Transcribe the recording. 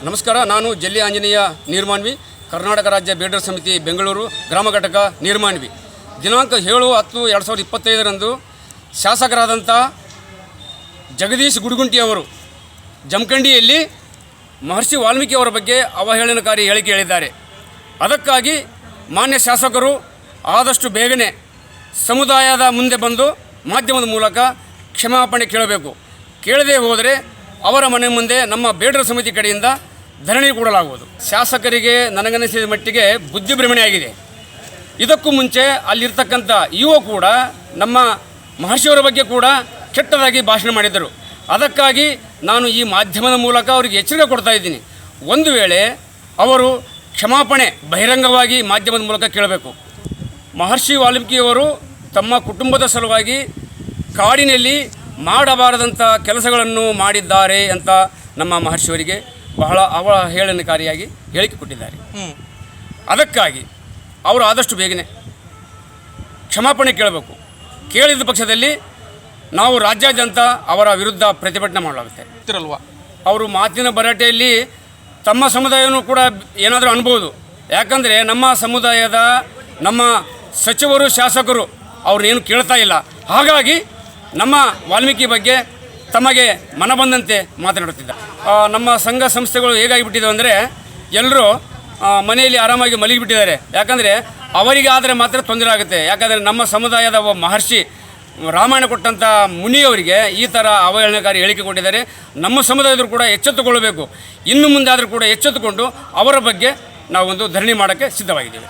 ನಮಸ್ಕಾರ. ನಾನು ಜಲ್ಲಿ ಆಂಜನೇಯ ನೀರ್ಮಾನ್ವಿ, ಕರ್ನಾಟಕ ರಾಜ್ಯ ಬೇಡರ ಸಮಿತಿ ಬೆಂಗಳೂರು ಗ್ರಾಮ ಘಟಕ ನೀರ್ಮಾನ್ವಿ. ದಿನಾಂಕ 7/10/2025 ಶಾಸಕರಾದಂಥ ಜಗದೀಶ್ ಗುಡುಗುಂಟಿಯವರು ಜಮಖಂಡಿಯಲ್ಲಿ ಮಹರ್ಷಿ ವಾಲ್ಮೀಕಿ ಅವರ ಬಗ್ಗೆ ಅವಹೇಳನಕಾರಿ ಹೇಳಿಕೆ ಹೇಳಿದ್ದಾರೆ. ಅದಕ್ಕಾಗಿ ಮಾನ್ಯ ಶಾಸಕರು ಆದಷ್ಟು ಬೇಗನೆ ಸಮುದಾಯದ ಮುಂದೆ ಬಂದು ಮಾಧ್ಯಮದ ಮೂಲಕ ಕ್ಷಮಾಪಣೆ ಕೇಳಬೇಕು. ಕೇಳದೇ ಹೋದರೆ ಅವರ ಮನೆ ಮುಂದೆ ನಮ್ಮ ಬೇಡರ ಸಮಿತಿ ಕಡೆಯಿಂದ ಧರಣಿ ಕೊಡಲಾಗುವುದು. ಶಾಸಕರಿಗೆ ನನಗನ್ನಿಸಿದ ಮಟ್ಟಿಗೆ ಬುದ್ಧಿಭ್ರಮಣೆ ಆಗಿದೆ. ಇದಕ್ಕೂ ಮುಂಚೆ ಅಲ್ಲಿರ್ತಕ್ಕಂಥ ಯುವ ಕೂಡ ನಮ್ಮ ಮಹರ್ಷಿಯವರ ಬಗ್ಗೆ ಕೂಡ ಕೆಟ್ಟದಾಗಿ ಭಾಷಣ ಮಾಡಿದ್ದರು. ಅದಕ್ಕಾಗಿ ನಾನು ಈ ಮಾಧ್ಯಮದ ಮೂಲಕ ಅವರಿಗೆ ಎಚ್ಚರಿಕೆ ಕೊಡ್ತಾ ಇದ್ದೀನಿ. ಒಂದು ವೇಳೆ ಅವರು ಕ್ಷಮಾಪಣೆ ಬಹಿರಂಗವಾಗಿ ಮಾಧ್ಯಮದ ಮೂಲಕ ಕೇಳಬೇಕು. ಮಹರ್ಷಿ ವಾಲ್ಮೀಕಿಯವರು ತಮ್ಮ ಕುಟುಂಬದ ಸಲುವಾಗಿ ಕಾಡಿನಲ್ಲಿ ಮಾಡಬಾರದಂಥ ಕೆಲಸಗಳನ್ನು ಮಾಡಿದ್ದಾರೆ ಅಂತ ನಮ್ಮ ಮಹರ್ಷಿಯವರಿಗೆ ಬಹಳ ಅವಹೇಳನಕಾರಿಯಾಗಿ ಹೇಳಿಕೆ ಕೊಟ್ಟಿದ್ದಾರೆ. ಅದಕ್ಕಾಗಿ ಅವರು ಆದಷ್ಟು ಬೇಗನೆ ಕ್ಷಮಾಪಣೆ ಕೇಳಬೇಕು. ಕೇಳಿದ ಪಕ್ಷದಲ್ಲಿ ನಾವು ರಾಜ್ಯಾದ್ಯಂತ ಅವರ ವಿರುದ್ಧ ಪ್ರತಿಭಟನೆ ಮಾಡಲಾಗುತ್ತೆ. ಅವರು ಮಾತಿನ ಭರಾಟೆಯಲ್ಲಿ ತಮ್ಮ ಸಮುದಾಯನೂ ಕೂಡ ಏನಾದರೂ ಅನ್ಬೋದು. ಯಾಕಂದರೆ ನಮ್ಮ ಸಮುದಾಯದ ನಮ್ಮ ಸಚಿವರು ಶಾಸಕರು ಅವ್ರನ್ನೇನು ಕೇಳ್ತಾ ಇಲ್ಲ. ಹಾಗಾಗಿ ನಮ್ಮ ವಾಲ್ಮೀಕಿ ಬಗ್ಗೆ ತಮಗೆ ಮನ ಬಂದಂತೆ ಮಾತನಾಡುತ್ತಿದ್ದ. ನಮ್ಮ ಸಂಘ ಸಂಸ್ಥೆಗಳು ಹೇಗಾಗಿಬಿಟ್ಟಿದೆ ಅಂದರೆ ಎಲ್ಲರೂ ಮನೆಯಲ್ಲಿ ಆರಾಮಾಗಿ ಮಲಗಿಬಿಟ್ಟಿದ್ದಾರೆ. ಯಾಕಂದರೆ ಅವರಿಗೆ ಆದರೆ ಮಾತ್ರ ತೊಂದರೆ ಆಗುತ್ತೆ. ಯಾಕಂದರೆ ನಮ್ಮ ಸಮುದಾಯದ ಮಹರ್ಷಿ ರಾಮಾಯಣ ಕೊಟ್ಟಂಥ ಮುನಿಯವರಿಗೆ ಈ ಥರ ಅವಹೇಳನಕಾರಿ ಹೇಳಿಕೆ ಕೊಟ್ಟಿದ್ದಾರೆ. ನಮ್ಮ ಸಮುದಾಯದರು ಕೂಡ ಎಚ್ಚೆತ್ತುಕೊಳ್ಳಬೇಕು. ಇನ್ನು ಮುಂದೆ ಆದರೂ ಕೂಡ ಎಚ್ಚೆತ್ತುಕೊಂಡು ಅವರ ಬಗ್ಗೆ ನಾವೊಂದು ಧರಣಿ ಮಾಡೋಕ್ಕೆ ಸಿದ್ಧವಾಗಿದ್ದೇವೆ.